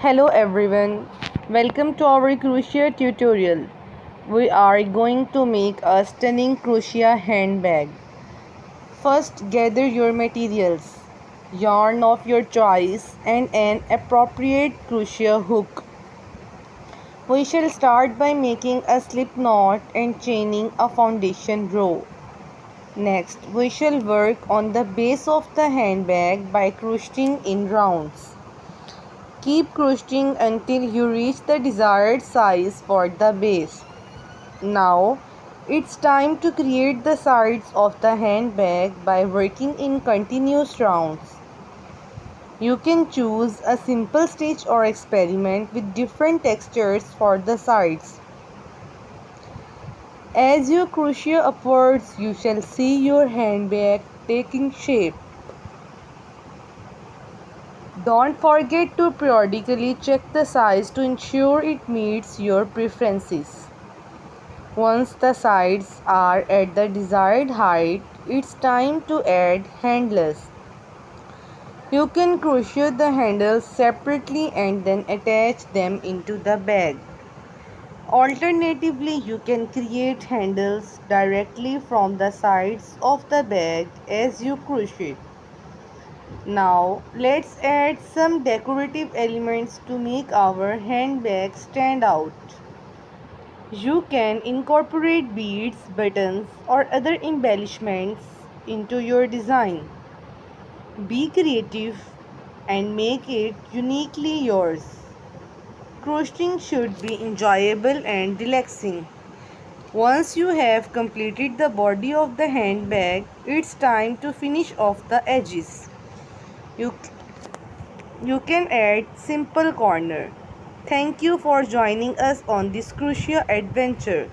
Hello everyone, welcome to our crochet tutorial. We are going to make a stunning crochet handbag. First, gather your materials, yarn of your choice and an appropriate crochet hook. We shall start by making a slip knot and chaining a foundation row. Next, we shall work on the base of the handbag by crocheting in rounds. Keep crocheting until you reach the desired size for the base. Now, it's time to create the sides of the handbag by working in continuous rounds. You can choose a simple stitch or experiment with different textures for the sides. As you crochet upwards, you shall see your handbag taking shape. Don't forget to periodically check the size to ensure it meets your preferences. Once the sides are at the desired height, it's time to add handles. You can crochet the handles separately and then attach them into the bag. Alternatively, you can create handles directly from the sides of the bag as you crochet. Now let's add some decorative elements to make our handbag stand out. You can incorporate beads, buttons or other embellishments into your design. Be creative and make it uniquely yours. Crocheting should be enjoyable and relaxing. Once you have completed the body of the handbag, it's time to finish off the edges. You can add simple corner. Thank you for joining us on this crochet adventure.